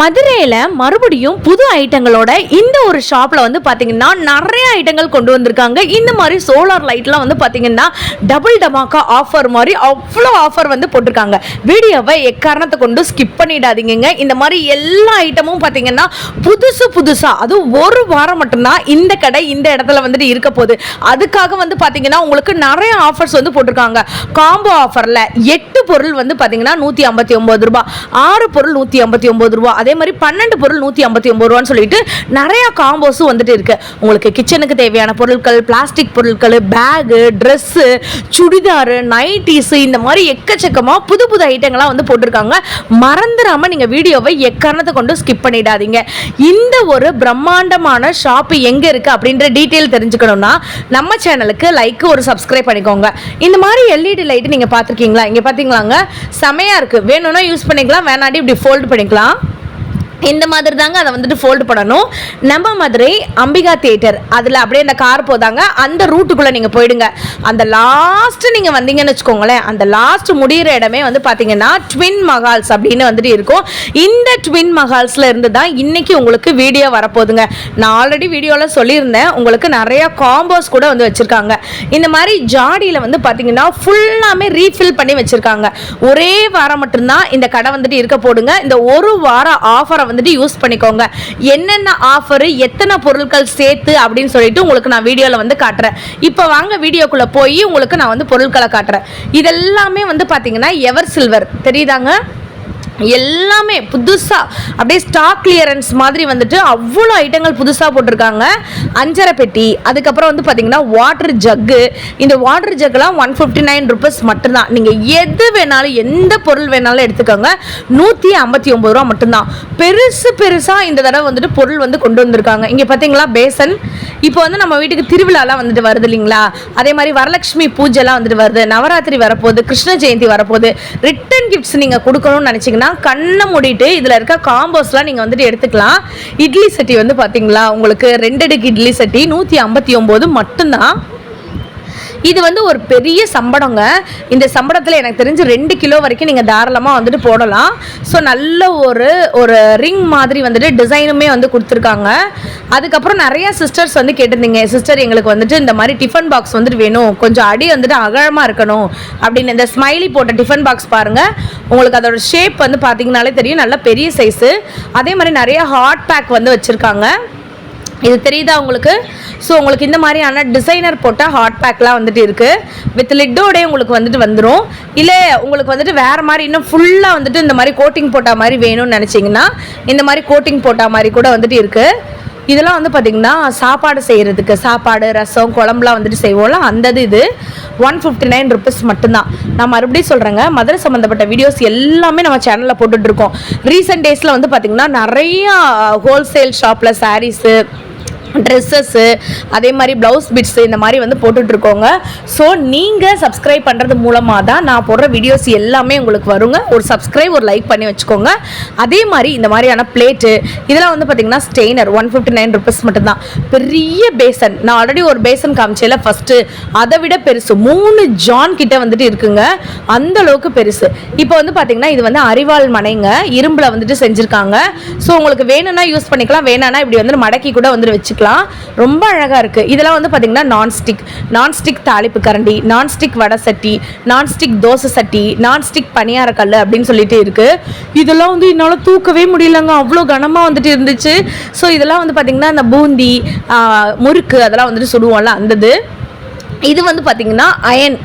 மதுரையில் மறுபடியும் புது ஐட்டங்களோட இந்த ஒரு ஷாப்பில் வந்து பார்த்தீங்கன்னா நிறைய ஐட்டங்கள் கொண்டு வந்திருக்காங்க. இந்த மாதிரி சோலார் லைட்லாம் வந்து பார்த்தீங்கன்னா டபுள் டமாக்கா ஆஃபர் மாதிரி அவ்வளோ ஆஃபர் வந்து போட்டிருக்காங்க. வீடியோவை எக்காரணத்தை கொண்டு ஸ்கிப் பண்ணிடாதீங்க. இந்த மாதிரி எல்லா ஐட்டமும் பார்த்தீங்கன்னா புதுசாக அதுவும் ஒரு வாரம் மட்டும்தான் இந்த கடை இந்த இடத்துல வந்துட்டு இருக்க போகுது. அதுக்காக வந்து பார்த்தீங்கன்னா உங்களுக்கு நிறைய ஆஃபர்ஸ் வந்து போட்டிருக்காங்க. காம்போ ஆஃபரில் 8 பொருள் வந்து பார்த்தீங்கன்னா 159 ரூபாய், 6 பொருள் 159 ரூபாய், அதே மாதிரி 12 பொருள் 159 ரூபான்னு சொல்லிட்டு நிறைய காம்போஸும் வந்துட்டு இருக்கு. உங்களுக்கு கிச்சனுக்கு தேவையான பொருட்கள், பிளாஸ்டிக் பொருட்கள், பேகு, ட்ரெஸ்ஸு, சுடிதாரு, நைட்டிஸு, இந்த மாதிரி எக்கச்சக்கமாக புது ஐட்டங்களாக வந்து போட்டிருக்காங்க. மறந்துடாம நீங்க வீடியோவை எக்காரணத்தை கொண்டு ஸ்கிப் பண்ணிடாதீங்க. இந்த ஒரு பிரம்மாண்டமான ஷாப் எங்க இருக்கு அப்படின்ற டீட்டெயில் தெரிஞ்சுக்கணும்னா நம்ம சேனலுக்கு லைக் ஒரு சப்ஸ்கிரைப் பண்ணிக்கோங்க. இந்த மாதிரி எல்இடி லைட் நீங்க பார்த்துருக்கீங்களா? இங்க பார்த்தீங்களாங்க, செமையா இருக்கு. வேணும்னா யூஸ் பண்ணிக்கலாம், வேணாடி இப்படி ஃபோல்டு பண்ணிக்கலாம். இந்த மாதிரி தாங்க அதை வந்துட்டு ஃபோல்டு பண்ணணும். நம்ம மதுரை அம்பிகா தியேட்டர் அதில் அப்படியே அந்த கார் போதாங்க, அந்த ரூட்டுக்குள்ளே நீங்கள் போயிடுங்க. அந்த லாஸ்ட்டு நீங்கள் வந்தீங்கன்னு வச்சுக்கோங்களேன், அந்த லாஸ்ட் முடிகிற இடமே வந்து பார்த்தீங்கன்னா ட்வின் மஹால்ஸ் அப்படின்னு வந்துட்டு இருக்கும். இந்த ட்வின் மஹால்ஸில் இருந்து தான் இன்றைக்கி உங்களுக்கு வீடியோ வரப்போகுதுங்க. நான் ஆல்ரெடி வீடியோவில் சொல்லியிருந்தேன், உங்களுக்கு நிறையா காம்போஸ் கூட வந்து வச்சுருக்காங்க. இந்த மாதிரி ஜாடியில் வந்து பார்த்தீங்கன்னா ஃபுல்லாமே ரீஃபில் பண்ணி வச்சுருக்காங்க. ஒரே வாரம் மட்டும்தான் இந்த கடை வந்துட்டு இருக்க போடுங்க. இந்த ஒரு வாரம் ஆஃபரை வந்துட்டு யூஸ் பண்ணிக்கோங்க. என்னென்ன ஆஃபர், எத்தனை பொருட்கள் சேர்த்து அப்படின்னு சொல்லிட்டு உங்களுக்கு நான் வீடியோவில் வந்து காட்டுறேன். இப்போ வாங்க வீடியோக்குள்ளே போய் உங்களுக்கு நான் வந்து பொருட்களை காட்டுறேன். இதெல்லாமே வந்து பார்த்தீங்கன்னா எவர் சில்வர் தெரியுதாங்க, எல்லாமே புதுசாக அப்படியே ஸ்டாக் கிளியரன்ஸ் மாதிரி வந்துட்டு அவ்வளோ ஐட்டங்கள் புதுசாக போட்டிருக்காங்க. அஞ்சரை பெட்டி, அதுக்கப்புறம் வந்து பார்த்தீங்கன்னா வாட்டர் ஜக்கு. இந்த வாட்டர் ஜக்குலாம் 159 ருபீஸ் மட்டும்தான். நீங்கள் எது வேணாலும் எந்த பொருள் வேணாலும் எடுத்துக்கோங்க. 159 ரூபா மட்டும்தான். பெருசாக இந்த தடவை வந்துட்டு பொருள் வந்து கொண்டு வந்திருக்காங்க. இங்கே பார்த்தீங்களா பேசன். இப்போ வந்து நம்ம வீட்டுக்கு திருவிழாலாம் வந்துட்டு வருது இல்லைங்களா, அதே மாதிரி வரலட்சுமி பூஜைலாம் வந்துட்டு வருது, நவராத்திரி வரப்போகுது, கிருஷ்ண ஜெயந்தி வரப்போகுது. ரிட்டன் கிஃப்ட்ஸ் நீங்கள் கொடுக்கணும்னு நினச்சிங்கன்னா கண்ணை மூடிட்டு இதில் இருக்க காம்போஸ்லாம் நீங்கள் வந்துட்டு எடுத்துக்கலாம். இட்லி சட்டி வந்து பார்த்தீங்களா, உங்களுக்கு 2 அடுக்கு இட்லி சட்டி 159 மட்டும்தான். இது வந்து ஒரு பெரிய சம்பளங்க. இந்த சம்பளத்தில் எனக்கு தெரிஞ்சு 2 கிலோ வரைக்கும் நீங்கள் தாராளமாக வந்துட்டு போடலாம். ஸோ நல்ல ஒரு ரிங் மாதிரி வந்துட்டு டிசைனுமே வந்து கொடுத்துருக்காங்க. அதுக்கப்புறம் நிறைய சிஸ்டர்ஸ் வந்து கேட்டிருந்தீங்க, சிஸ்டர் எங்களுக்கு வந்துட்டு இந்த மாதிரி டிஃபன் பாக்ஸ் வந்துட்டு வேணும், கொஞ்சம் அடி வந்துட்டு அகலமாக இருக்கணும் அப்படின்னு. இந்த ஸ்மைலி போட்ட டிஃபன் பாக்ஸ் பாருங்கள், உங்களுக்கு அதோட ஷேப் வந்து பார்த்தீங்கன்னாலே தெரியும், நல்ல பெரிய சைஸு. அதே மாதிரி நிறைய ஹாட் பேக் வந்து வச்சுருக்காங்க. இது தெரியுதா உங்களுக்கு? ஸோ உங்களுக்கு இந்த மாதிரியான டிசைனர் போட்ட ஹாட் பேக்லாம் வந்துட்டு இருக்குது. வித் லிட்டோடே உங்களுக்கு வந்துட்டு வந்துடும். இல்லை உங்களுக்கு வந்துட்டு வேறு மாதிரி இன்னும் ஃபுல்லாக வந்துட்டு இந்த மாதிரி கோட்டிங் போட்ட மாதிரி வேணும்னு நினச்சிங்கன்னா இந்த மாதிரி கோட்டிங் போட்ட மாதிரி கூட வந்துட்டு இருக்குது. இதெல்லாம் வந்து பார்த்திங்கன்னா சாப்பாடு செய்கிறதுக்கு, சாப்பாடு, ரசம், குழம்புலாம் வந்துட்டு செய்வோம்ல, அந்த இது 159 ருபீஸ் மட்டும்தான். நான் மறுபடியும் சொல்கிறேங்க, மதுரை சம்மந்தப்பட்ட வீடியோஸ் எல்லாமே நம்ம சேனலில் போட்டுட்ருக்கோம். ரீசெண்ட் டேஸில் வந்து பார்த்திங்கன்னா நிறையா ஹோல்சேல் ஷாப்பில் சாரீஸு, ட்ரெஸ்ஸஸ்ஸு, அதே மாதிரி ப்ளவுஸ் பிட்ஸு இந்த மாதிரி வந்து போட்டுட்ருக்கோங்க. ஸோ நீங்கள் சப்ஸ்கிரைப் பண்ணுறது மூலமாக தான் நான் போடுற வீடியோஸ் எல்லாமே உங்களுக்கு வருங்க. ஒரு சப்ஸ்கிரைப், ஒரு லைக் பண்ணி வச்சுக்கோங்க. அதே மாதிரி இந்த மாதிரியான பிளேட்டு இதெல்லாம் வந்து பார்த்திங்கன்னா ஸ்டெய்னர் 159 ருபீஸ் மட்டும்தான். பெரிய பேசன், நான் ஆல்ரெடி ஒரு பேசன் காமிச்சேல ஃபஸ்ட்டு, அதை விட பெருசு 3 ஜான் கிட்ட வந்துட்டு இருக்குங்க. அந்த அளவுக்கு பெருசு. இப்போ வந்து பார்த்திங்கன்னா இது வந்து அரிவாள் மனைங்க, இரும்பில் வந்துட்டு செஞ்சுருக்காங்க. ஸோ உங்களுக்கு வேணும்னா யூஸ் பண்ணிக்கலாம், வேணான்னா இப்படி வந்து மடக்கி கூட வந்துட்டு வச்சுக்கலாம். ரொம்ப அழகா இருக்கு. இதெல்லாம் வந்து பாத்தீங்கன்னா நான்ஸ்டிக் தாளிப்பு கரண்டி, நான்ஸ்டிக் வடை சட்டி, நான்ஸ்டிக் தோசை சட்டி, நான்ஸ்டிக் பணியார கல் அப்படின்னு சொல்லிட்டு இருக்கு. இதெல்லாம் வந்து என்னால தூக்கவே முடியலங்க, அவ்வளோ கனமா வந்துட்டு இருந்துச்சு. ஸோ இதெல்லாம் வந்து பாத்தீங்கன்னா இந்த பூந்தி, முறுக்கு அதெல்லாம் வந்துட்டு சுடுவோம்ல அந்த இது வந்து பாத்தீங்கன்னா அயன்.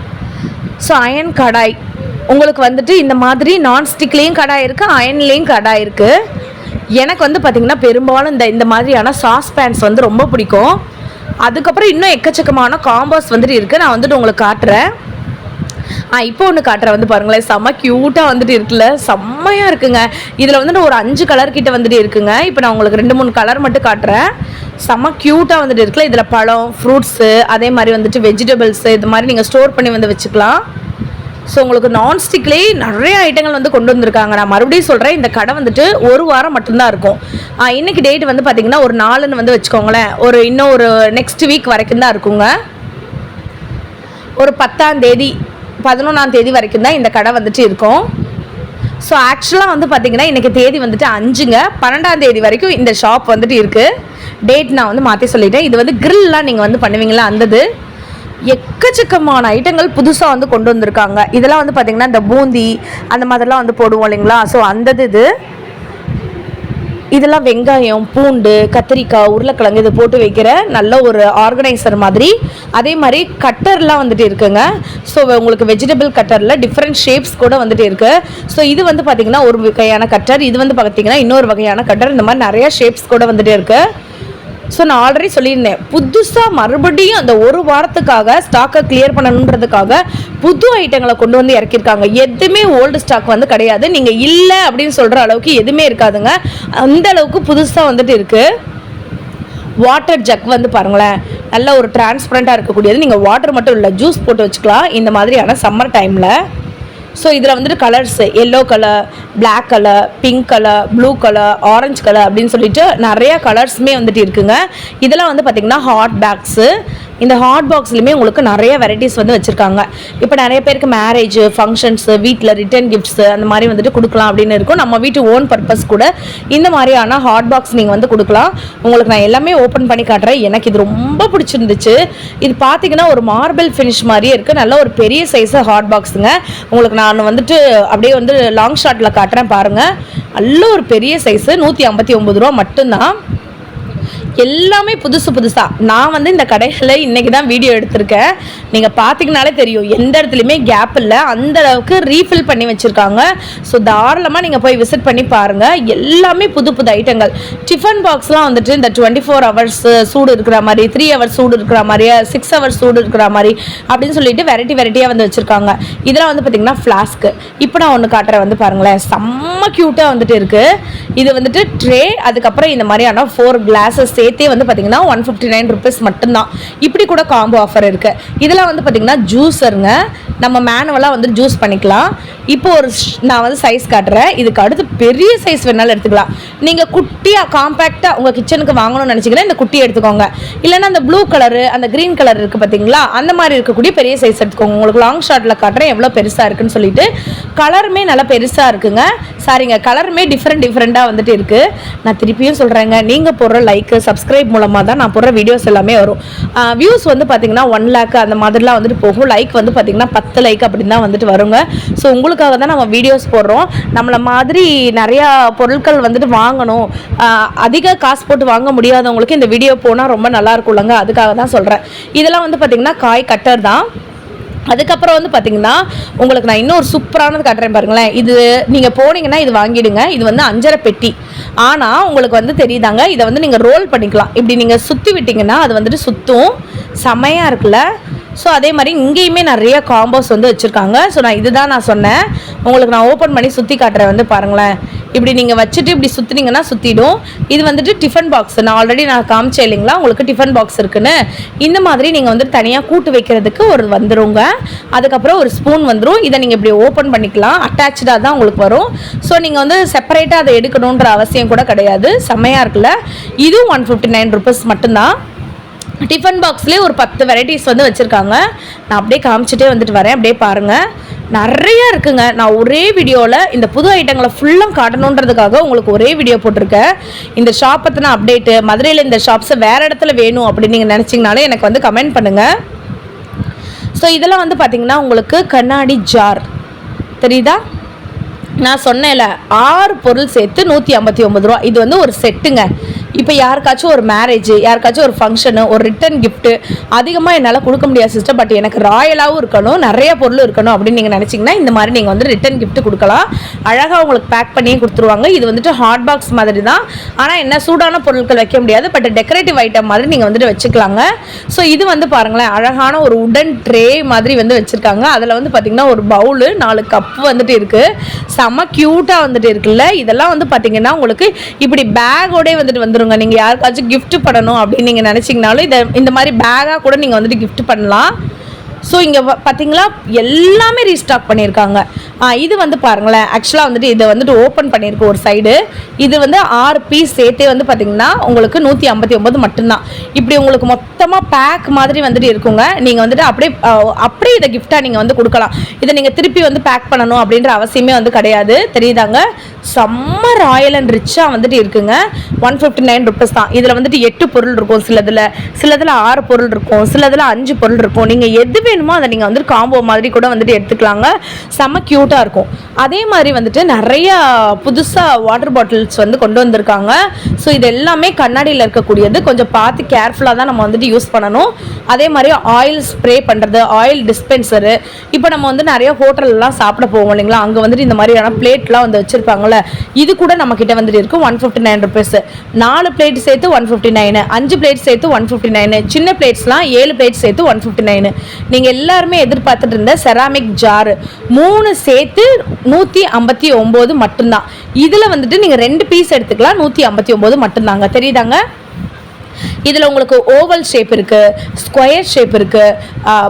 ஸோ அயன் கடாய் உங்களுக்கு வந்துட்டு இந்த மாதிரி நான்ஸ்டிக்லேயும் கடாய் இருக்குது, அயன்லேயும் கடாய் இருக்குது. எனக்கு வந்து பார்த்திங்கன்னா பெரும்பாலும் இந்த மாதிரியான சாஸ் பேன்ஸ் வந்து ரொம்ப பிடிக்கும். அதுக்கப்புறம் இன்னும் எக்கச்சக்கமான காம்போஸ் வந்துட்டு இருக்குது. நான் வந்துட்டு உங்களுக்கு காட்டுறேன். இப்போ ஒன்று காட்டுறேன் வந்து பாருங்களேன், செம்ம க்யூட்டாக வந்துட்டு இருக்குல்ல, செம்மையாக இருக்குங்க. இதில் வந்துட்டு ஒரு 5 கலர் கிட்ட வந்துட்டு இருக்குங்க. இப்போ நான் உங்களுக்கு 2-3 கலர் மட்டும் காட்டுறேன். செம்ம க்யூட்டாக வந்துட்டு இருக்குல்ல. இதில் பழம், ஃப்ரூட்ஸு, அதே மாதிரி வந்துட்டு வெஜிடபிள்ஸு, இது மாதிரி நீங்கள் ஸ்டோர் பண்ணி வந்து வச்சுக்கலாம். ஸோ உங்களுக்கு நான்ஸ்டிக்லேயே நிறைய ஐட்டங்கள் வந்து கொண்டு வந்திருக்காங்க. நான் மறுபடியும் சொல்கிறேன், இந்த கடை வந்துட்டு ஒரு வாரம் மட்டும்தான் இருக்கும். இன்றைக்கி டேட் வந்து பார்த்திங்கன்னா ஒரு 4ன்னு வந்து வச்சுக்கோங்களேன், இன்னும் ஒரு நெக்ஸ்ட் வீக் வரைக்கும் தான் இருக்குங்க. ஒரு 10ஆம் தேதி 11ஆம் தேதி வரைக்கும் தான் இந்த கடை வந்துட்டு இருக்கும். ஸோ ஆக்சுவலாக வந்து பார்த்தீங்கன்னா இன்றைக்கி தேதி வந்துட்டு 5ங்க, 12ஆம் தேதி வரைக்கும் இந்த ஷாப் வந்துட்டு இருக்குது. டேட் நான் வந்து மாற்றி சொல்லிட்டேன். இது வந்து கிரில்லாம் நீங்கள் வந்து பண்ணுவீங்களா அந்தது எக்கச்சக்கமான ஐட்டங்கள் புதுசாக வந்து கொண்டு வந்திருக்காங்க. இதெல்லாம் வந்து பார்த்திங்கன்னா இந்த பூந்தி அந்த மாதிரிலாம் வந்து போடுவோம் இல்லைங்களா, ஸோ அந்தது இதெல்லாம் வெங்காயம், பூண்டு, கத்திரிக்காய், உருளைக்கிழங்கு இது போட்டு வைக்கிற நல்ல ஒரு ஆர்கனைசர் மாதிரி. அதே மாதிரி கட்டர்லாம் வந்துட்டு இருக்குங்க. ஸோ உங்களுக்கு வெஜிடபிள் கட்டரில் டிஃப்ரெண்ட் ஷேப்ஸ் கூட வந்துட்டு இருக்குது. ஸோ இது வந்து பார்த்திங்கன்னா ஒரு வகையான கட்டர், இது வந்து பார்த்திங்கன்னா இன்னொரு வகையான கட்டர். இந்த மாதிரி நிறையா ஷேப்ஸ் கூட வந்துட்டு இருக்குது. ஸோ நான் ஆல்ரெடி சொல்லியிருந்தேன், புதுசாக மறுபடியும் அந்த ஒரு வாரத்துக்காக ஸ்டாக்கை கிளியர் பண்ணணுன்றதுக்காக புது ஐட்டங்களை கொண்டு வந்து இறக்கியிருக்காங்க. எதுவுமே ஓல்டு ஸ்டாக் வந்து கிடையாது. நீங்கள் இல்லை அப்படின்னு சொல்கிற அளவுக்கு எதுவுமே இருக்காதுங்க. அந்த அளவுக்கு புதுசாக வந்துட்டு இருக்குது. வாட்டர் ஜக் வந்து பாருங்களேன், நல்ல ஒரு டிரான்ஸ்பரண்ட்டாக இருக்கக்கூடியது. நீங்கள் வாட்டர் மட்டும் இல்லை, ஜூஸ் போட்டு வச்சுக்கலாம் இந்த மாதிரியான சம்மர் டைமில். ஸோ இதில் வந்துட்டு colours yellow colour, black colour, pink colour, blue colour, orange colour அப்படின்னு சொல்லிட்டு நிறையா கலர்ஸுமே வந்துட்டு இருக்குங்க. இதெல்லாம் வந்து பார்த்திங்கன்னா ஹாட் பேக்ஸு. இந்த ஹாட் பாக்ஸ்லையுமே உங்களுக்கு நிறைய வெரைட்டிஸ் வந்து வச்சுருக்காங்க. இப்போ நிறைய பேருக்கு மேரேஜ் ஃபங்க்ஷன்ஸு, வீட்டில் ரிட்டர்ன் கிஃப்ட்ஸு அந்த மாதிரி வந்துட்டு கொடுக்கலாம் அப்படின்னு இருக்கும். நம்ம வீட்டு ஓன் பர்பஸ் கூட இந்த மாதிரியான ஹாட் பாக்ஸ் நீங்கள் வந்து கொடுக்கலாம். உங்களுக்கு நான் எல்லாமே ஓப்பன் பண்ணி காட்டுறேன். எனக்கு இது ரொம்ப பிடிச்சிருந்துச்சு. இது பார்த்தீங்கன்னா ஒரு மார்பிள் ஃபினிஷ் மாதிரியே இருக்குது. நல்ல ஒரு பெரிய சைஸு ஹாட் பாக்ஸுங்க. உங்களுக்கு நான் வந்துட்டு அப்படியே வந்து லாங் ஷாட்டில் காட்டுறேன் பாருங்கள். நல்ல ஒரு பெரிய சைஸு, 159 ரூபா மட்டும்தான். எல்லாமே புதுசாக. நான் வந்து இந்த கடையில் இன்றைக்கி தான் வீடியோ எடுத்திருக்கேன். நீங்கள் பார்த்தீங்கனாலே தெரியும், எந்த இடத்துலையுமே கேப் இல்லை, அந்த அளவுக்கு ரீஃபில் பண்ணி வச்சுருக்காங்க. ஸோ தாராளமாக நீங்கள் போய் விசிட் பண்ணி பாருங்கள். எல்லாமே புது ஐட்டங்கள். டிஃபன் பாக்ஸ்லாம் வந்துட்டு இந்த 24 ஹவர்ஸ் சூடு இருக்கிற மாதிரி, 3 ஹவர்ஸ் சூடு இருக்கிற மாதிரி, 6 ஹவர்ஸ் சூடு இருக்கிற மாதிரி அப்படின்னு சொல்லிட்டு வெரைட்டியாக வந்து வச்சுருக்காங்க. இதெல்லாம் வந்து பார்த்திங்கன்னா ஃப்ளாஸ்க்கு. இப்போ நான் ஒன்று காட்டுறேன் வந்து பாருங்களேன், செம்ம க்யூட்டாக வந்துட்டு இருக்குது. இது வந்துட்டு ட்ரே, அதுக்கப்புறம் இந்த மாதிரியான 4 கிளாஸஸ் சேர்த்தே வந்து பார்த்தீங்கன்னா 159 ருபீஸ் மட்டும்தான். இப்படி கூட காம்போ ஆஃபர் இருக்குது. இதெல்லாம் வந்து பார்த்தீங்கன்னா ஜூஸருங்க. நம்ம மேனுவலாக வந்து ஜூஸ் பண்ணிக்கலாம். இப்போ நான் வந்து சைஸ் காட்டுறேன். இதுக்கு அடுத்து பெரிய சைஸ் வேணாலும் எடுத்துக்கலாம். நீங்கள் குட்டியாக காம்பேக்டாக உங்கள் கிச்சனுக்கு வாங்கணும்னு நினச்சிங்கன்னா இந்த குட்டியை எடுத்துக்கோங்க. இல்லைன்னா அந்த ப்ளூ கலரு, அந்த க்ரீன் கலர் இருக்குது பார்த்தீங்களா, அந்த மாதிரி இருக்கக்கூடிய பெரிய சைஸ் எடுத்துக்கோங்க. உங்களுக்கு லாங் ஷார்ட்டில் காட்டுறேன் எவ்வளோ பெருசாக இருக்குன்னு சொல்லிட்டு. கலருமே நல்லா பெருசாக இருக்குங்க. சாரிங்க, கலருமே டிஃப்ரெண்ட்டாக வந்துட்டு இருக்குது. நான் திருப்பியும் சொல்கிறேங்க, நீங்கள் போடுற லைக்கு சப்ஸ்கிரைப் மூலமாக தான் நான் போடுற வீடியோஸ் எல்லாமே வரும். வியூஸ் வந்து பார்த்திங்கன்னா 1 lakh அந்த மாதிரிலாம் வந்துட்டு போகும். லைக் வந்து பார்த்திங்கன்னா 10 லைக் அப்படின்னு தான் வந்துட்டு வருங்க. ஸோ உங்களுக்காக தான் நம்ம வீடியோஸ் போடுறோம். நம்மளை மாதிரி நிறையா பொருட்கள் வந்துட்டு வாங்கணும், அதிக காசு போட்டு வாங்க முடியாதவங்களுக்கு இந்த வீடியோ போனால் ரொம்ப நல்லா இருக்கும்லங்க, அதுக்காக தான் சொல்கிறேன். இதெல்லாம் வந்து பார்த்திங்கன்னா காய் கட்டர் தான். அதுக்கப்புறம் வந்து பார்த்திங்கன்னா உங்களுக்கு நான் இன்னொரு சூப்பரானது காட்டுறேன் பாருங்களேன். இது நீங்கள் போனீங்கன்னா இது வாங்கிடுங்க. இது வந்து 5.5 பெட்டி. ஆனால் உங்களுக்கு வந்து தெரியுதாங்க, இதை வந்து நீங்கள் ரோல் பண்ணிக்கலாம். இப்படி நீங்கள் சுற்றி விட்டிங்கன்னா அது வந்துட்டு சுற்றும். செமையாக இருக்குல்ல. ஸோ அதே மாதிரி இங்கேயுமே நிறைய காம்போஸ் வந்து வச்சுருக்காங்க. ஸோ நான் சொன்னேன் உங்களுக்கு, நான் ஓப்பன் பண்ணி சுற்றி காட்டுறேன் வந்து பாருங்களேன். இப்படி நீங்கள் வச்சுட்டு இப்படி சுற்றினீங்கன்னா சுற்றிடும். இது வந்துட்டு டிஃபன் பாக்ஸ். நான் ஆல்ரெடி காமிச்சேன் இல்லைங்களா உங்களுக்கு டிஃபன் பாக்ஸ் இருக்குன்னு. இந்த மாதிரி நீங்கள் வந்து தனியாக கூட்டு வைக்கிறதுக்கு ஒரு வந்துருங்க. அதுக்கப்புறம் ஒரு ஸ்பூன் வந்துடும். இதை நீங்கள் இப்படி ஓப்பன் பண்ணிக்கலாம். அட்டாச்சாக தான் உங்களுக்கு வரும். ஸோ நீங்கள் வந்து செப்பரேட்டாக அதை எடுக்கணுன்ற அவசியம் கூட கிடையாது. செம்மையாக இருக்குல்ல. இதுவும் 159 ருபீஸ் மட்டும்தான். டிஃபன் பாக்ஸ்லேயே ஒரு 10 வெரைட்டிஸ் வந்து வச்சுருக்காங்க. நான் அப்படியே காமிச்சிட்டே வந்துட்டு வரேன், அப்படியே பாருங்கள். நிறைய இருக்குங்க. நான் ஒரே வீடியோவில் இந்த புது ஐட்டங்களை ஃபுல்லாக காட்டணுன்றதுக்காக உங்களுக்கு ஒரே வீடியோ போட்டிருக்கேன். இந்த ஷாப் பற்றின அப்டேட்டு, மதுரையில் இந்த ஷாப்ஸை வேறு இடத்துல வேணும் அப்படின்னு நீங்கள் நினச்சிங்கனாலே எனக்கு வந்து கமெண்ட் பண்ணுங்கள். ஸோ இதெல்லாம் வந்து பார்த்திங்கன்னா உங்களுக்கு கண்ணாடி ஜார் தெரியுதா, நான் சொன்னேன்ல 6 பொருள் சேர்த்து 159 ரூபா. இது வந்து ஒரு செட்டுங்க. இப்போ யாருக்காச்சும் ஒரு மேரேஜ், யாருக்காச்சும் ஒரு ஃபங்க்ஷனு, ஒரு ரிட்டன் கிஃப்ட்டு அதிகமாக என்னால் கொடுக்க முடியாது சிஸ்டர், பட் எனக்கு ராயலாகவும் இருக்கணும், நிறைய பொருள் இருக்கணும் அப்படின்னு நீங்கள் நினச்சிங்கன்னா இந்த மாதிரி நீங்கள் வந்து ரிட்டன் கிஃப்ட்டு கொடுக்கலாம். அழகாக உங்களுக்கு பேக் பண்ணியே கொடுத்துருவாங்க. இது வந்துட்டு ஹாட் பாக்ஸ் மாதிரி தான். ஆனால் என்ன சூடான பொருட்கள் வைக்க முடியாது, பட் டெக்கரேட்டிவ் ஐட்டம் மாதிரி நீங்கள் வந்துட்டு வச்சுக்கலாங்க. ஸோ இது வந்து பாருங்களேன், அழகான ஒரு உடன் ட்ரே மாதிரி வந்து வச்சுருக்காங்க. அதில் வந்து பார்த்திங்கன்னா ஒரு பவுலு, 4 கப்பு வந்துட்டு இருக்குது. செம்ம க்யூட்டாக வந்துட்டு இருக்குல்ல. இதெல்லாம் வந்து பார்த்திங்கன்னா உங்களுக்கு இப்படி பேக்கோடே வந்துட்டு வந்துருங்க. நீங்கள் யாருக்காச்சும் கிஃப்ட் பண்ணணும் அப்படின்னு நீங்கள் நினச்சிங்கனாலும் இந்த மாதிரி பேக்காக கூட நீங்கள் வந்துட்டு கிஃப்ட் பண்ணலாம். ஸோ இங்கே பார்த்தீங்களா எல்லாமே ரீஸ்டாக் பண்ணியிருக்காங்க. இது வந்து பாருங்களேன், ஆக்சுவலாக வந்துட்டு இதை வந்துட்டு ஓப்பன் பண்ணியிருக்கு ஒரு சைடு. இது வந்து 6 பீஸ் சேர்த்தே வந்து பார்த்தீங்கன்னா உங்களுக்கு 159 மட்டும்தான். இப்படி உங்களுக்கு மொத்தமாக பேக் மாதிரி வந்துட்டு இருக்குங்க. நீங்கள் வந்துட்டு அப்படியே இதை கிஃப்டாக நீங்கள் வந்து கொடுக்கலாம். இதை நீங்கள் திருப்பி வந்து பேக் பண்ணணும் அப்படின்ற அவசியமே வந்து கிடையாது. தெரியுதாங்க, செம்ம ராயல் அண்ட் ரிச்சாக வந்துட்டு இருக்குங்க. 159 ருபீஸ் தான். இதில் வந்துட்டு 8 பொருள் இருக்கும், சிலதில் 6 பொருள் இருக்கும், சிலதில் 5 பொருள் இருக்கும். நீங்கள் எது வேணுமோ அதை நீங்கள் வந்துட்டு காம்போ மாதிரி கூட வந்துட்டு எடுத்துக்கலாங்க. செம்ம க்யூட்டாக இருக்கும். அதே மாதிரி வந்துட்டு நிறைய புதுசாக வாட்டர் பாட்டில்ஸ் வந்து கொண்டு வந்திருக்காங்க. ஸோ இது எல்லாமே கண்ணாடியில் இருக்கக்கூடியது. கொஞ்சம் பார்த்து கேர்ஃபுல்லாக தான் நம்ம வந்துட்டு யூஸ் பண்ணணும். அதே மாதிரி ஆயில் ஸ்ப்ரே பண்ணுறது, ஆயில் டிஸ்பென்சரு. இப்போ நம்ம வந்து நிறைய ஹோட்டல்லாம் சாப்பிட போவோம் இல்லைங்களா, அங்கே வந்துட்டு இந்த மாதிரியான பிளேட்லாம் வந்து வச்சுருப்பாங்கள்ல, இது கூட நம்ம கிட்ட வந்துட்டு இருக்கு 159 ருபீஸ். 4 பிளேட் சேர்த்து 159, 5 பிளேட் சேர்த்து 159, சின்ன பிளேட்ஸ்லாம் 7 பிளேட் சேர்த்து 159. நீங்கள் எல்லாருமே எதிர்பார்த்துட்டு இருந்த செராமிக் ஜாரு 3 சேர்த்து 159 மட்டும்தான். இதில் வந்துட்டு நீங்கள் 2 பீஸ் எடுத்துக்கலாம், 159 மட்டும்தாங்க. தெரியுதாங்க, இதில் உங்களுக்கு ஓவல் ஷேப் இருக்குது, ஸ்கொயர் ஷேப் இருக்குது,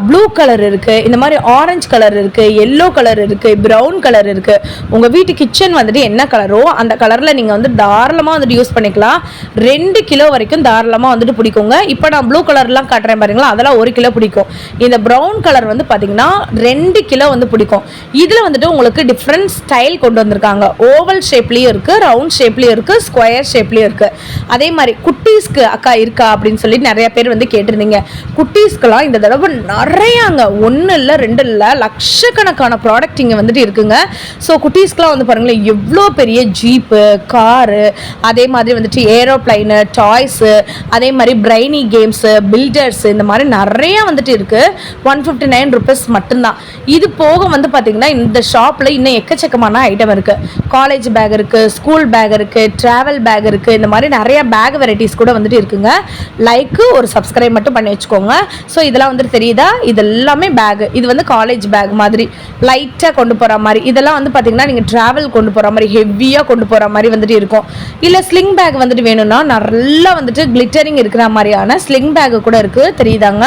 ப்ளூ கலர் இருக்குது, இந்த மாதிரி ஆரஞ்சு கலர் இருக்குது, எல்லோ கலர் இருக்குது, ப்ரௌன் கலர் இருக்குது. உங்கள் வீட்டு கிச்சன் வந்துட்டு என்ன கலரோ அந்த கலரில் நீங்கள் வந்து தாராளமாக வந்துட்டு யூஸ் பண்ணிக்கலாம். 2 கிலோ வரைக்கும் தாராளமாக வந்துட்டு பிடிக்குங்க. இப்போ நான் ப்ளூ கலர்லாம் காட்டுறேன் பாருங்களா, அதெல்லாம் 1 கிலோ பிடிக்கும். இந்த ப்ரௌன் கலர் வந்து பார்த்தீங்கன்னா 2 கிலோ வந்து பிடிக்கும். இதில் வந்துட்டு உங்களுக்கு டிஃப்ரெண்ட் ஸ்டைல் கொண்டு வந்திருக்காங்க. ஓவல் ஷேப்லேயும் இருக்குது, ரவுண்ட் ஷேப்லேயும் இருக்குது, ஸ்கொயர் ஷேப்லேயும் இருக்குது. அதே மாதிரி குட்டீஸ்க்கு அக்கா இருக்கா அப்படின்னு சொல்லி நிறைய பேர் வந்து கேட்டிருந்தீங்க. குட்டீஸ்க்கெல்லாம் இந்த தடவை நிறையாங்க, 1 இல்லை 2 இல்லை, லட்சக்கணக்கான ப்ராடக்ட் இங்கே வந்துட்டு இருக்குங்க. ஸோ குட்டீஸ்க்கெலாம் வந்து பாருங்களேன், எவ்வளோ பெரிய ஜீப்பு, காரு, அதே மாதிரி வந்துட்டு ஏரோப்ளைனு, டாய்ஸு, அதே மாதிரி பிரைனி கேம்ஸு, பில்டர்ஸ், இந்த மாதிரி நிறையா வந்துட்டு இருக்குது. 159 ருபீஸ் மட்டும்தான். இது போக வந்து பார்த்திங்கன்னா இந்த ஷாப்பில் இன்னும் எக்கச்சக்கமான ஐட்டம் இருக்குது. காலேஜ் பேக் இருக்குது, ஸ்கூல் பேக் இருக்குது, ட்ராவல் பேக் இருக்குது, இந்த மாதிரி நிறையா பேக் வெரைட்டிஸ் கூட வந்துட்டு இருக்குங்க. லைக்கு ஒரு சப்ஸ்கிரைப் மட்டும் பண்ணி வச்சுக்கோங்க. ஸோ இதெல்லாம் வந்துட்டு தெரியுதா, இது எல்லாமே பேகு. இது வந்து காலேஜ் பேக் மாதிரி லைட்டாக கொண்டு போகிற மாதிரி. இதெல்லாம் வந்து பார்த்தீங்கன்னா நீங்கள் ட்ராவல் கொண்டு போகிற மாதிரி, ஹெவியாக கொண்டு போகிற மாதிரி வந்துட்டு இருக்கும். இல்லை ஸ்லிங் பேக் வந்துட்டு வேணும்னா நல்லா வந்துட்டு கிளிட்டரிங் இருக்கிற மாதிரியான ஸ்லிங் பேக்கு கூட இருக்குது. தெரியுதாங்க,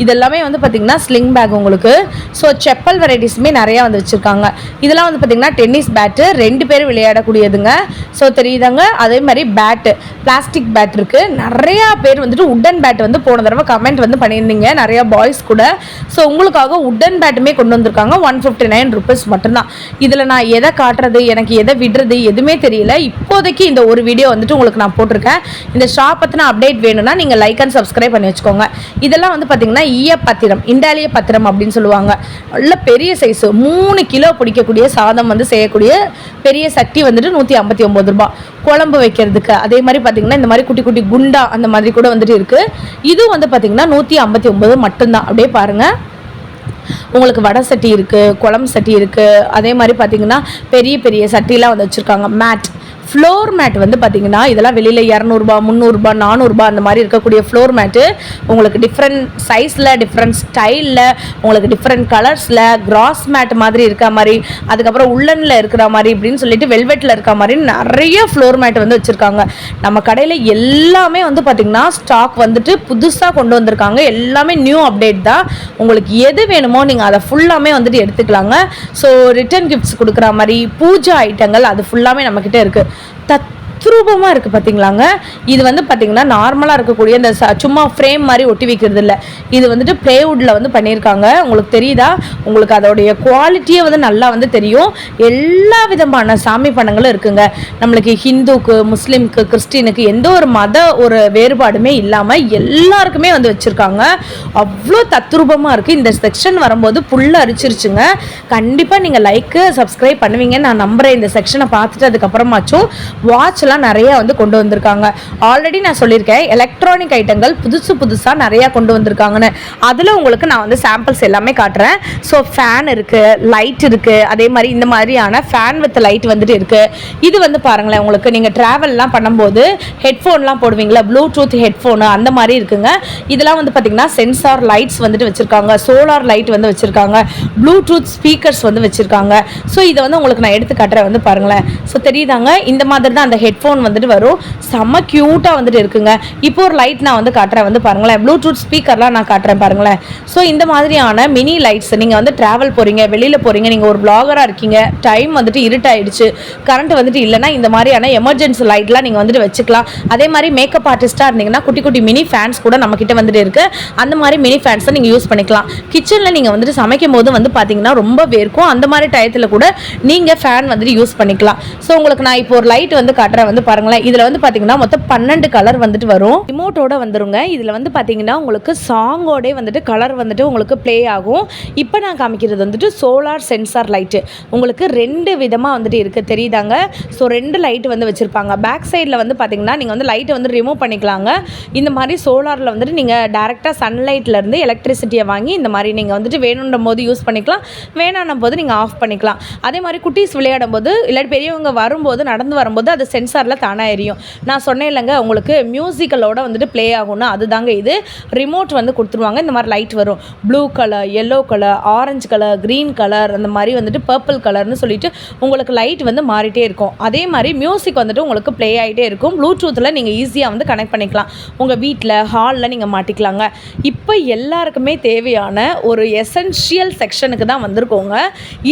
இதெல்லாமே வந்து பார்த்தீங்கன்னா ஸ்லிங் பேக் உங்களுக்கு. ஸோ செப்பல் வெரைட்டிஸுமே நிறையா வந்து வச்சுருக்காங்க. இதெல்லாம் வந்து பார்த்தீங்கன்னா டென்னிஸ் பேட்டு, 2 பேர் விளையாடக்கூடியதுங்க. ஸோ தெரியுதாங்க, அதே மாதிரி பேட்டு, பிளாஸ்டிக் பேட் இருக்குது. நிறையா பேர் வந்துட்டு உட்டன் பேட் வந்து போன தடவை கமெண்ட் வந்து பண்ணியிருந்தீங்க, நிறையா பாய்ஸ் கூட. ஸோ உங்களுக்காக உட்டன் பேட்டுமே கொண்டு வந்திருக்காங்க. 159 ருபீஸ் மட்டும்தான். இதில் நான் எதை காட்டுறது, எனக்கு எதை விடுறது எதுவுமே தெரியல. இப்போதைக்கு இந்த ஒரு வீடியோ வந்துட்டு உங்களுக்கு நான் போட்டிருக்கேன். இந்த ஷாப் பற்றின அப்டேட் வேணும்னா நீங்கள் லைக் அண்ட் சப்ஸ்கிரைப் பண்ணி வச்சுக்கோங்க. இதெல்லாம் வந்து பார்த்தீங்கன்னா ஈய பத்திரம், இண்டாலிய பத்திரம் அப்படின்னு சொல்லுவாங்க. நல்ல பெரிய சைஸு, 3 கிலோ பிடிக்கக்கூடிய சாதம் வந்து செய்யக்கூடிய பெரிய சட்டி வந்துட்டு 159 ரூபாய். குழம்பு வைக்கிறதுக்கு அதே மாதிரி பார்த்தீங்கன்னா இந்த மாதிரி குட்டி குட்டி குண்டா அந்த மாதிரி கூட வந்துட்டு இருக்குது. இது வந்து பார்த்தீங்கன்னா 159 மட்டும்தான். அப்படியே பாருங்கள், உங்களுக்கு வடை சட்டி இருக்குது, குழம்பு சட்டி இருக்குது. அதே மாதிரி பார்த்தீங்கன்னா பெரிய பெரிய சட்டிலாம் வந்து வச்சுருக்காங்க. மேட், ஃப்ளோர் மேட் வந்து பார்த்தீங்கன்னா இதெல்லாம் வெளியில் 200 300 400 அந்த மாதிரி இருக்கக்கூடிய ஃப்ளோர் மேட்டு உங்களுக்கு டிஃப்ரெண்ட் சைஸில், டிஃப்ரெண்ட் ஸ்டைலில், உங்களுக்கு டிஃப்ரெண்ட் கலர்ஸில், கிராஸ் மேட் மாதிரி இருக்க மாதிரி, அதுக்கப்புறம் உள்ளனில் இருக்கிற மாதிரி இப்படின்னு சொல்லிட்டு வெல்வெட்டில் இருக்க மாதிரி நிறைய ஃப்ளோர் மேட் வந்து வச்சுருக்காங்க. நம்ம கடையில் எல்லாமே வந்து பார்த்திங்கன்னா ஸ்டாக் வந்துட்டு புதுசாக கொண்டு வந்திருக்காங்க. எல்லாமே நியூ அப்டேட் தான். உங்களுக்கு எது வேணுமோ நீங்கள் அதை ஃபுல்லாமே வந்துட்டு எடுத்துக்கலாங்க. ஸோ ரிட்டன் கிஃப்ட்ஸ் கொடுக்குற மாதிரி பூஜா ஐட்டங்கள் அது ஃபுல்லாமே நம்மக்கிட்ட இருக்குது. தத்ரூபமாக இருக்குது பார்த்தீங்களாங்க. இது வந்து பார்த்திங்கன்னா நார்மலாக இருக்கக்கூடிய இந்த சும்மா ஃப்ரேம் மாதிரி ஒட்டி வைக்கிறது இல்லை. இது வந்துட்டு ப்ளேவுட்டில் வந்து பண்ணியிருக்காங்க. உங்களுக்கு தெரியுதா, உங்களுக்கு அதோடைய குவாலிட்டியே வந்து நல்லா வந்து தெரியும். எல்லா விதமான சாமி படங்களும் இருக்குங்க. நம்மளுக்கு ஹிந்துக்கு, முஸ்லீமுக்கு, கிறிஸ்டினுக்கு எந்த ஒரு ஒரு வேறுபாடுமே இல்லாமல் எல்லாருக்குமே வந்து வச்சுருக்காங்க. அவ்வளோ தத்ரூபமாக இருக்குது. இந்த செக்ஷன் வரும்போது புல்ல அரிச்சிருச்சுங்க. கண்டிப்பாக நீங்கள் லைக்கு சப்ஸ்கிரைப் பண்ணுவீங்கன்னு நான் நம்புகிறேன். இந்த செக்ஷனை பார்த்துட்டு அதுக்கப்புறமாச்சும் வாட்ச் நிறைய வந்து கொண்டு வந்திருக்காங்க. ஆல்ரெடி நான் சொல்லியிருக்கேன், எலக்ட்ரானிக் ஐட்டங்கள் புதுசாக நிறைய கொண்டு வந்திருக்காங்கன்னு. அதில் உங்களுக்கு நான் வந்து சாம்பிள்ஸ் எல்லாமே காட்டுறேன். ஸோ ஃபேன் இருக்குது, லைட் இருக்குது, அதே மாதிரி இந்த மாதிரியான ஃபேன் வித் லைட் வந்துட்டு இருக்குது. இது வந்து பாருங்களேன், உங்களுக்கு நீங்கள் ட்ராவல்லாம் பண்ணும்போது ஹெட்ஃபோன்லாம் போடுவீங்களா, ப்ளூடூத் ஹெட்ஃபோனு அந்த மாதிரி இருக்குங்க. இதெல்லாம் வந்து பார்த்திங்கன்னா சென்சார் லைட்ஸ் வந்துட்டு வச்சுருக்காங்க, சோலார் லைட் வந்து வச்சுருக்காங்க, ப்ளூடூத் ஸ்பீக்கர்ஸ் வந்து வச்சுருக்காங்க. ஸோ இதை வந்து உங்களுக்கு நான் எடுத்து காட்டுறேன் வந்து பாருங்களேன். ஸோ தெரியுதாங்க, இந்த மாதிரி தான் அந்த ஹெட்ஃபோன் ஹெட்ஃபோன் வந்துட்டு வரும். செம்ம க்யூட்டாக வந்துட்டு இருக்குங்க. இப்போ ஒரு லைட் நான் வந்து காட்டுறேன், வந்து பாருங்களேன். ப்ளூடூத் ஸ்பீக்கர்லாம் நான் காட்டுறேன் பாருங்களேன். ஸோ இந்த மாதிரியான மினி லைட்ஸ் நீங்கள் வந்து ட்ராவல் போகிறீங்க, வெளியில் போகிறீங்க, நீங்கள் ஒரு பிளாகராக இருக்கீங்க, டைம் வந்துட்டு இருட்டாயிடுச்சு, கரண்ட் வந்துட்டு இல்லைன்னா இந்த மாதிரியான எமர்ஜென்சி லைட்லாம் நீங்கள் வந்துட்டு வச்சுக்கலாம். அதே மாதிரி மேக்கப் ஆர்டிஸ்ட்டாக இருந்தீங்கன்னா குட்டி குட்டி மினி ஃபேன்ஸ் கூட நம்மக்கிட்ட வந்துட்டு இருக்குது. அந்த மாதிரி மினி ஃபேன்ஸை நீங்கள் யூஸ் பண்ணிக்கலாம். கிச்சனில் நீங்கள் வந்துட்டு சமைக்கும் போது வந்து பார்த்தீங்கன்னா ரொம்ப வேர்க்கும். அந்த மாதிரி டயத்தில் கூட நீங்கள் ஃபேன் வந்துட்டு யூஸ் பண்ணிக்கலாம். ஸோ உங்களுக்கு நான் இப்போ ஒரு லைட் வந்து காட்டுறேன், வந்து பாருங்களேன். இதில் வந்து பார்த்தீங்கன்னா மொத்தம் 12 கலர் வந்துட்டு வரும். ரிமோட்டோட வந்துருங்க. இதில் வந்து பார்த்தீங்கன்னா உங்களுக்கு சாங்கோடே வந்துட்டு கலர் வந்துட்டு உங்களுக்கு ப்ளே ஆகும். இப்போ நான் காமிக்கிறது வந்துட்டு சோலார் சென்சார் லைட்டு. உங்களுக்கு 2 விதமாக வந்துட்டு இருக்குது, தெரியுதாங்க? ஸோ 2 லைட் வந்து வச்சுருப்பாங்க. பேக் சைடில் வந்து பார்த்தீங்கன்னா நீங்கள் வந்து லைட்டை வந்து ரிமூவ் பண்ணிக்கலாங்க. இந்த மாதிரி சோலாரில் வந்துட்டு நீங்கள் டேரெக்டாக சன்லைட்லேருந்து எலக்ட்ரிசிட்டியை வாங்கி இந்த மாதிரி நீங்கள் வந்துட்டு வேணுன்ற போது யூஸ் பண்ணிக்கலாம், வேணான போது நீங்கள் ஆஃப் பண்ணிக்கலாம். அதே மாதிரி குட்டீஸ் விளையாடும் போது இல்லாட்டி பெரியவங்க வரும்போது நடந்து வரும்போது அது சென்சாரில் தானாக எரியும். நான் சொன்னேன் இல்லைங்க, உங்களுக்கு மியூசிக்கலோட வந்துட்டு ப்ளே ஆகும்னா அதுதாங்க இது. ரிமோட் வந்து கொடுத்துருவாங்க. இந்த மாதிரி லைட் வரும். Blue colour, yellow colour, orange colour, green colour, அந்த மாதிரி வந்துட்டு பர்பிள் கலர்னு சொல்லிட்டு உங்களுக்கு லைட் வந்து மாறிட்டே இருக்கும். அதே மாதிரி மியூசிக் வந்துட்டு உங்களுக்கு ப்ளே ஆகிட்டே இருக்கும். ப்ளூடூத்தில் நீங்கள் ஈஸியாக வந்து கனெக்ட் பண்ணிக்கலாம். உங்கள் வீட்டில் ஹாலில் நீங்கள் மாட்டிக்கலாங்க. இப்போ எல்லாருக்குமே தேவையான ஒரு எசென்ஷியல் செக்ஷனுக்கு தான் வந்திருக்கோங்க.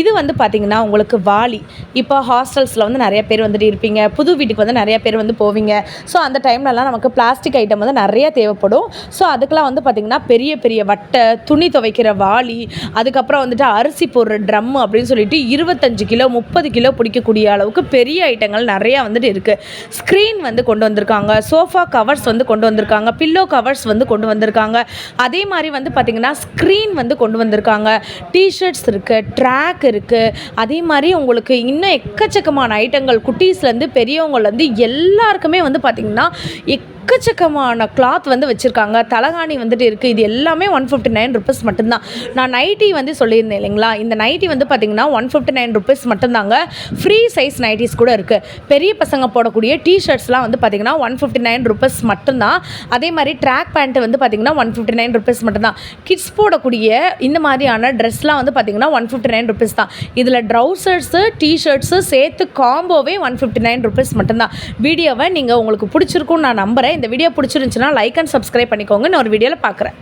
இது வந்து பார்த்திங்கன்னா உங்களுக்கு வாளி. இப்போ ஹாஸ்டல்ஸில் வந்து நிறைய பேர் வந்துட்டு இருப்பீங்க, புது வீட்டுக்கு வந்து நிறைய பேர் வந்து போவீங்க. ஸோ அந்த டைம்லலாம் நமக்கு பிளாஸ்டிக் ஐட்டம் வந்து நிறைய தேவைப்படும். ஸோ அதுக்கெலாம் வந்து பார்த்திங்கன்னா பெரிய பெரிய வட்டை, துணி துவைக்கிற வாளி, அதுக்கப்புறம் வந்துட்டு அரிசி போடுற ட்ரம் அப்படின்னு சொல்லிட்டு 25 கிலோ 30 கிலோ பிடிக்கக்கூடிய அளவுக்கு பெரிய ஐட்டங்கள் நிறையா வந்துட்டு இருக்குது. ஸ்க்ரீன் வந்து கொண்டு வந்திருக்காங்க, சோஃபா கவர்ஸ் வந்து கொண்டு வந்திருக்காங்க, பில்லோ கவர்ஸ் வந்து கொண்டு வந்திருக்காங்க. அதே மாதிரி வந்து பார்த்திங்கன்னா ஸ்க்ரீன் வந்து கொண்டு வந்திருக்காங்க. டிஷர்ட்ஸ் இருக்குது, ட்ராக் இருக்குது. அதே மாதிரி உங்களுக்கு இன்னும் எக்கச்சக்கமான ஐட்டங்கள் குட்டீஸ்லேருந்து பெரியவங்கலேருந்து எல்லாருக்குமே வந்து பார்த்திங்கன்னா எக்கச்சக்கமான கிளாத் வந்து வச்சுருக்காங்க. தலகாணி வந்துட்டு இருக்குது. இது எல்லாமே 159 ருபீஸ் மட்டும்தான். நான் நைட்டி வந்து சொல்லியிருந்தேன் இல்லைங்களா, இந்த நைட்டி வந்து பார்த்திங்கன்னா 159 ருபீஸ் மட்டும்தாங்க. ஃப்ரீ சைஸ் நைட்டிஸ் கூட இருக்குது. பெரிய பசங்க போடக்கூடிய டிஷர்ட்ஸ்லாம் வந்து பார்த்திங்கன்னா 159 ருபீஸ் மட்டும்தான். அதே மாதிரி ட்ராக் பேண்ட்டு வந்து பார்த்திங்கன்னா 159 ருபீஸ் மட்டும்தான். கிட்ஸ் போடக்கூடிய இந்த மாதிரியான ட்ரெஸ்லாம் வந்து பார்த்திங்கன்னா 159 ருபீஸ் தான். இதில் ட்ரௌசர்ஸு டிஷர்ட்ஸு சேர்த்து காம்போவே 159 ருபீஸ் மட்டும்தான். வீடியோவை நீங்கள் உங்களுக்கு பிடிச்சிருக்குன்னு நான் நம்புகிறேன். இந்த வீடியோ பிடிச்சிருந்துச்சுன்னா லைக் அண்ட் சப்ஸ்கிரைப் பண்ணிக்கோங்க. நான் ஒரு வீடியோவில் பார்க்குறேன்.